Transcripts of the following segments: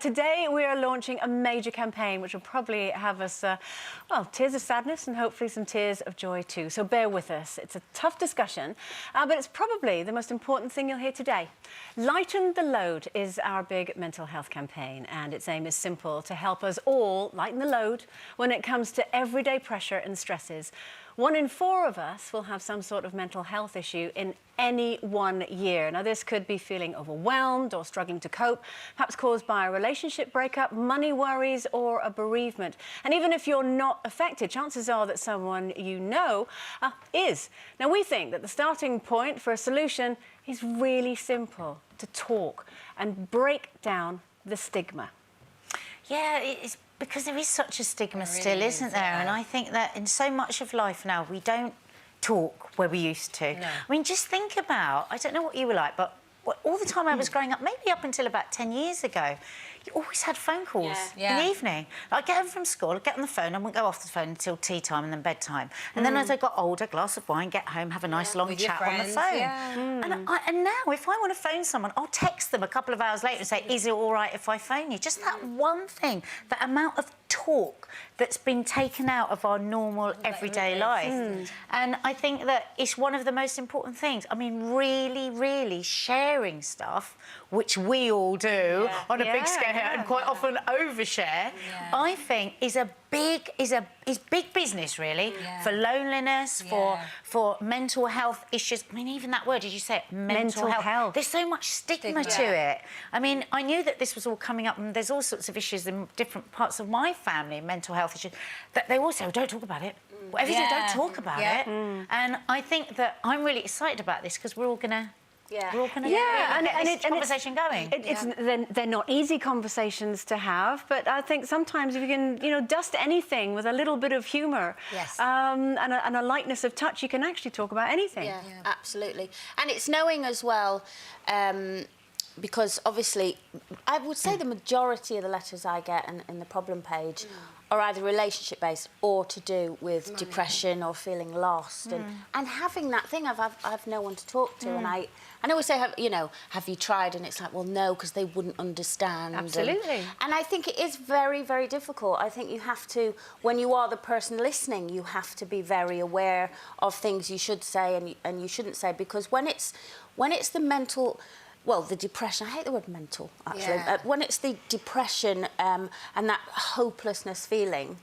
today we are launching a major campaign which will probably have us, well, tears of sadness and hopefully some tears of joy too. So bear with us. It's a tough discussion, but it's probably the most important thing you'll hear today. Lighten the Load is our big mental health campaign, and its aim is simple: to help us all lighten the load when it comes to everyday pressure and stresses. 1 in 4 of us will have some sort of mental health issue in any 1 year. Now, this could be feeling overwhelmed or struggling to cope, perhaps caused by a relationship breakup, money worries, or a bereavement. And even if you're not affected, chances are that someone you know is. Now, we think that the starting point for a solution is really simple: to talk and break down the stigma. Yeah, it's because there is such a stigma still, isn't there? And I think that in so much of life now, we don't talk where we used to. No. I mean, just think about, I don't know what you were like, but all the time I was growing up, maybe up until about 10 years ago, you always had phone calls in the evening. I'd get home from school, I'd get on the phone, I wouldn't go off the phone until tea time and then bedtime. And then as I got older, glass of wine, get home, have a nice long chat on the phone. And now, if I want to phone someone, I'll text them a couple of hours later and say, is it all right if I phone you? Just that one thing, that amount of talk that's been taken out of our normal everyday life. And I think that it's one of the most important things. I mean, really sharing stuff, which we all do on a big scale and quite often overshare, I think is big business, really, for loneliness, for mental health issues. I mean, even that word, did you say it? Mental health. There's so much stigma to it. I mean, I knew that this was all coming up, and there's all sorts of issues in different parts of my family, mental health issues, that they all say, oh, don't talk about it. Whatever you do, don't talk about it. And I think that I'm really excited about this because we're all going to we're all going to get this conversation going. They're not easy conversations to have, but I think sometimes if you can, you know, dust anything with a little bit of humour and a lightness of touch, you can actually talk about anything. Yeah, absolutely. And it's knowing as well, because obviously, I would say the majority of the letters I get in the problem page are either relationship-based or to do with depression or feeling lost. And having that thing, I've no one to talk to. And I always say, you know, have you tried? And it's like, well, no, because they wouldn't understand. Absolutely. And I think it is very difficult. I think you have to, when you are the person listening, you have to be very aware of things you should say and you shouldn't say, because when it's the mental... Well, the depression, I hate the word mental, actually. When it's the depression and that hopelessness feeling,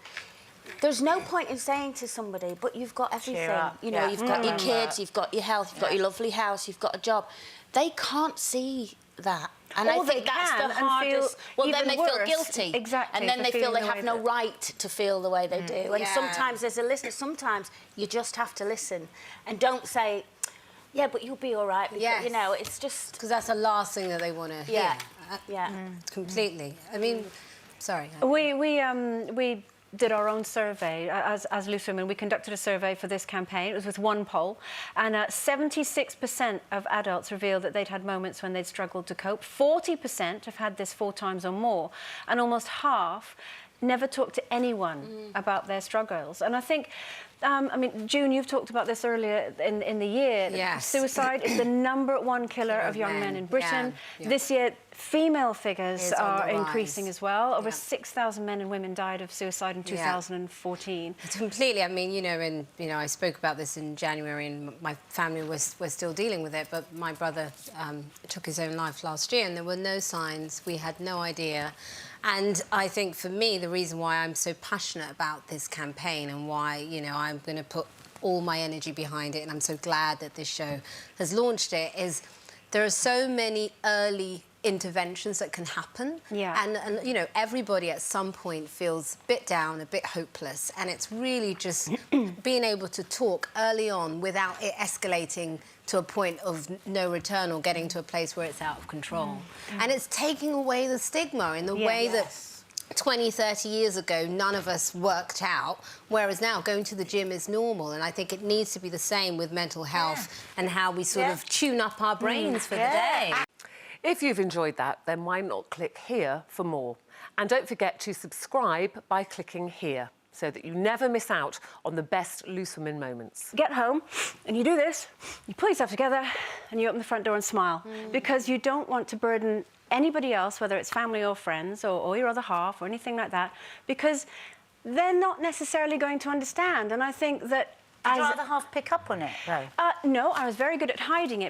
there's no point in saying to somebody, but you've got everything. You know, you've got your kids, you've got your health, you've got your lovely house, you've got a job. They can't see that. And I think that's the hardest. Well, then they feel guilty. Exactly. And then they feel they have no right to feel the way they do. And sometimes, as a listener, sometimes you just have to listen and don't say, yeah, but you'll be all right, because, you know, it's just... Because that's the last thing that they want to hear. Completely. I mean, sorry. We did our own survey as Loose Women. We conducted a survey for this campaign. It was with one poll, and 76% of adults revealed that they'd had moments when they'd struggled to cope. 40% have had this 4 times or more, and almost half never talked to anyone about their struggles. And I think, I mean, June, you've talked about this earlier in the year. Yes. Suicide is the #1 killer of young men in Britain. This year, female figures are increasing as well. Over 6,000 men and women died of suicide in 2014. Completely. I mean, you know, I spoke about this in January, and my family was still dealing with it. But my brother took his own life last year, and there were no signs. We had no idea. And I think for me, the reason why I'm so passionate about this campaign and why, you know, I'm going to put all my energy behind it, and I'm so glad that this show has launched it, is there are so many early interventions that can happen. And you know, everybody at some point feels a bit down, a bit hopeless, and it's really just being able to talk early on without it escalating to a point of no return or getting to a place where it's out of control. And it's taking away the stigma in the way that 20, 30 years ago, none of us worked out, whereas now going to the gym is normal. And I think it needs to be the same with mental health and how we sort of tune up our brains for the day. If you've enjoyed that, then why not click here for more? And don't forget to subscribe by clicking here. so that you never miss out on the best Loose Women moments. Get home and you do this, you pull yourself together and you open the front door and smile, because you don't want to burden anybody else, whether it's family or friends or your other half or anything like that, because they're not necessarily going to understand. And I think that Did your other half pick up on it, though? no, I was very good at hiding it.